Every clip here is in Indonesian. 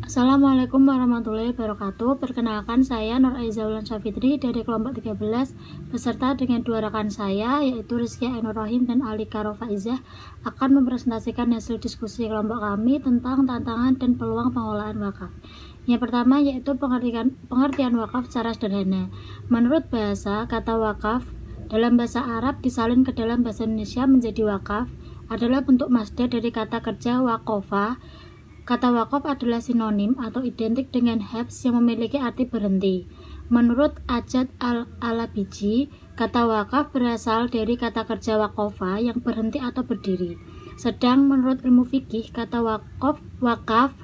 Assalamualaikum warahmatullahi wabarakatuh. Perkenalkan, saya Nur Aiza Wulan Syafitri dari kelompok 13 beserta dengan dua rekan saya yaitu Rizky Ainur Rahim dan Alika Rofaizah akan mempresentasikan hasil diskusi kelompok kami tentang tantangan dan peluang pengelolaan wakaf. Yang pertama yaitu pengertian wakaf secara sederhana. Menurut bahasa, kata wakaf dalam bahasa Arab disalin ke dalam bahasa Indonesia menjadi wakaf adalah bentuk masdar dari kata kerja wakofa. Kata wakaf adalah sinonim atau identik dengan habs yang memiliki arti berhenti. Menurut Ajat al-Alabiji, kata wakaf berasal dari kata kerja wakofa yang berhenti atau berdiri. Sedang menurut ilmu fikih, kata wakaf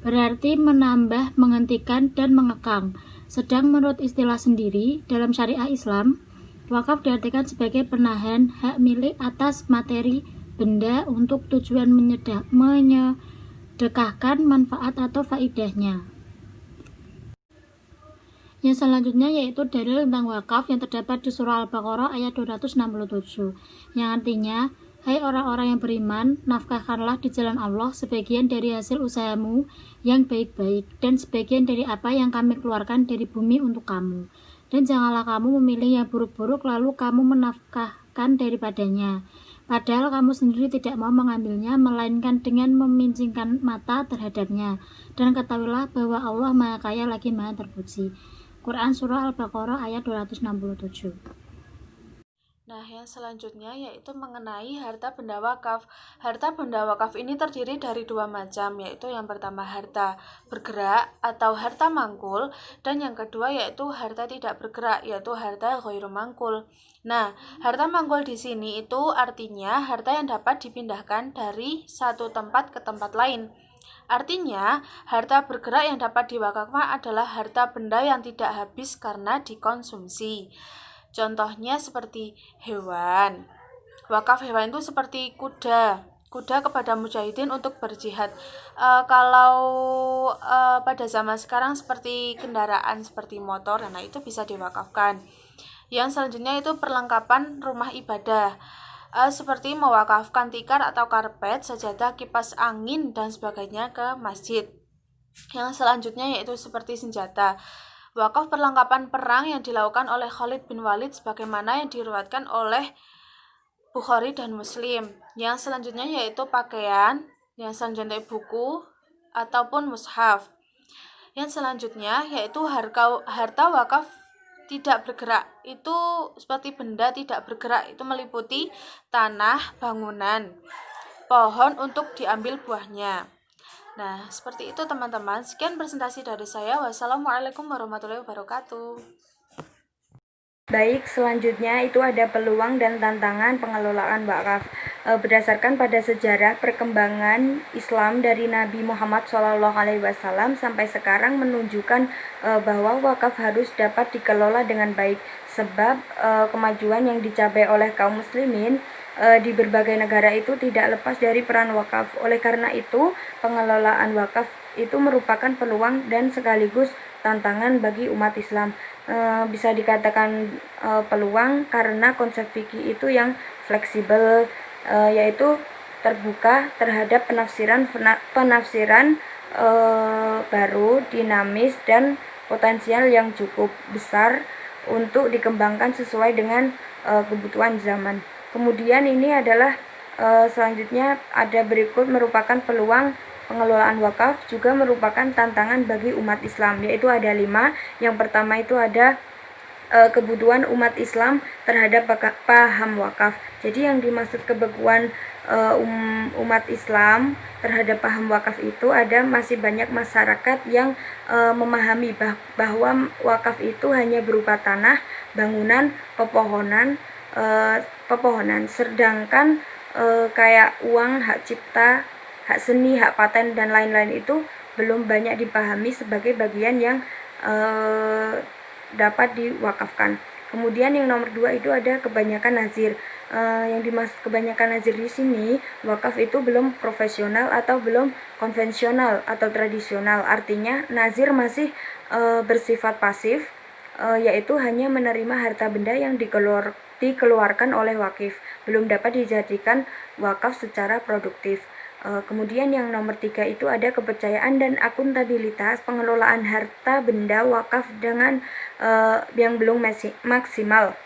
berarti menambah, menghentikan, dan mengekang. Sedang menurut istilah sendiri, dalam syariah Islam, wakaf diartikan sebagai penahan hak milik atas materi benda untuk tujuan dekahkan manfaat atau faidahnya. Yang selanjutnya yaitu dalil tentang wakaf yang terdapat di surah Al-Baqarah ayat 267 yang artinya, hai orang-orang yang beriman, nafkahkanlah di jalan Allah sebagian dari hasil usahamu yang baik-baik dan sebagian dari apa yang kami keluarkan dari bumi untuk kamu, dan janganlah kamu memilih yang buruk-buruk lalu kamu menafkahkan daripadanya, padahal kamu sendiri tidak mau mengambilnya, melainkan dengan memincingkan mata terhadapnya. Dan ketahuilah bahwa Allah Maha Kaya lagi Maha Terpuji. Quran Surah Al-Baqarah ayat 267. Nah, yang selanjutnya yaitu mengenai harta benda wakaf. Harta benda wakaf ini terdiri dari dua macam, yaitu yang pertama harta bergerak atau harta mangkul, dan yang kedua yaitu harta tidak bergerak, yaitu harta ghairu mangkul. Nah, harta mangkul di sini itu artinya harta yang dapat dipindahkan dari satu tempat ke tempat lain. Artinya, harta bergerak yang dapat diwakafkan adalah harta benda yang tidak habis karena dikonsumsi. Contohnya seperti hewan. Wakaf hewan itu seperti kuda kepada mujahidin untuk berjihad. Kalau pada zaman sekarang seperti kendaraan seperti motor, nah itu bisa diwakafkan. Yang selanjutnya itu perlengkapan rumah ibadah, seperti mewakafkan tikar atau karpet, sajadah, kipas angin, dan sebagainya ke masjid. Yang selanjutnya yaitu seperti senjata. Wakaf perlengkapan perang yang dilakukan oleh Khalid bin Walid sebagaimana yang diriwayatkan oleh Bukhari dan Muslim. Yang selanjutnya yaitu pakaian, yang selanjutnya buku ataupun mushaf. Yang selanjutnya yaitu harta wakaf tidak bergerak. Itu seperti benda tidak bergerak, itu meliputi tanah, bangunan, pohon untuk diambil buahnya. Nah, seperti itu teman-teman. Sekian presentasi dari saya. Wassalamualaikum warahmatullahi wabarakatuh. Baik, selanjutnya itu ada peluang dan tantangan pengelolaan wakaf. Berdasarkan pada sejarah perkembangan Islam dari Nabi Muhammad SAW sampai sekarang menunjukkan bahwa wakaf harus dapat dikelola dengan baik, sebab kemajuan yang dicapai oleh kaum muslimin di berbagai negara itu tidak lepas dari peran wakaf. Oleh karena itu, pengelolaan wakaf itu merupakan peluang dan sekaligus tantangan bagi umat Islam. Bisa dikatakan peluang karena konsep fikih itu yang fleksibel, yaitu terbuka terhadap penafsiran baru, dinamis, dan potensial yang cukup besar untuk dikembangkan sesuai dengan kebutuhan zaman. Kemudian ini adalah selanjutnya ada berikut merupakan peluang pengelolaan wakaf, juga merupakan tantangan bagi umat Islam, yaitu ada 5. Yang pertama itu ada kebutuhan umat Islam terhadap paham wakaf. Jadi yang dimaksud kebutuhan umat Islam terhadap paham wakaf itu ada masih banyak masyarakat yang memahami bahwa wakaf itu hanya berupa tanah, bangunan, pepohonan, sedangkan kayak uang, hak cipta, hak seni, hak paten, dan lain-lain itu belum banyak dipahami sebagai bagian yang dapat diwakafkan. Kemudian yang nomor 2 itu ada kebanyakan nazir. Yang dimaksud kebanyakan nazir di sini, wakaf itu belum profesional atau belum konvensional atau tradisional. Artinya nazir masih bersifat pasif, yaitu hanya menerima harta benda yang dikeluarkan oleh wakif, belum dapat dijadikan wakaf secara produktif. Kemudian yang nomor 3 itu ada kepercayaan dan akuntabilitas pengelolaan harta benda wakaf dengan yang belum maksimal.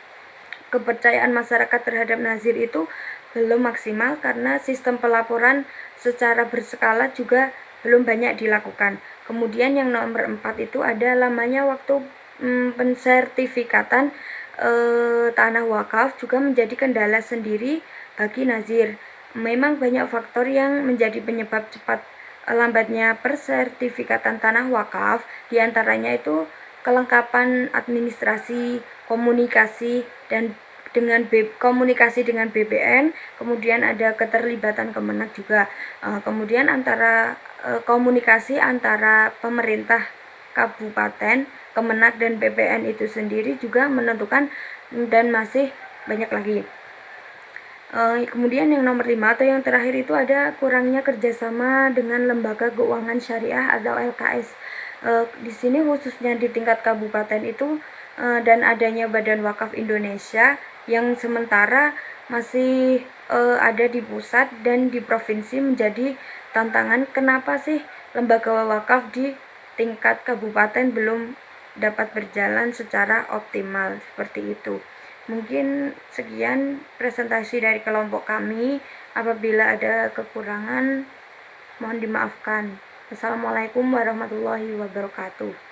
Kepercayaan masyarakat terhadap nazir itu belum maksimal karena sistem pelaporan secara berskala juga belum banyak dilakukan. Kemudian yang nomor 4 itu ada lamanya waktu pensertifikatan tanah wakaf juga menjadi kendala sendiri bagi nazir. Memang banyak faktor yang menjadi penyebab cepat lambatnya persertifikatan tanah wakaf, diantaranya itu kelengkapan administrasi, komunikasi komunikasi dengan BPN, kemudian ada keterlibatan Kemenak juga. Kemudian komunikasi antara pemerintah kabupaten, Kemenak dan BPN itu sendiri juga menentukan, dan masih banyak lagi. Kemudian yang nomor 5 atau yang terakhir itu ada kurangnya kerjasama dengan lembaga keuangan syariah atau LKS. Di sini khususnya di tingkat kabupaten itu dan adanya Badan Wakaf Indonesia yang sementara masih ada di pusat dan di provinsi menjadi tantangan. Kenapa sih lembaga wakaf di tingkat kabupaten belum dapat berjalan secara optimal seperti itu? Mungkin sekian presentasi dari kelompok kami. Apabila ada kekurangan, mohon dimaafkan. Wassalamualaikum warahmatullahi wabarakatuh.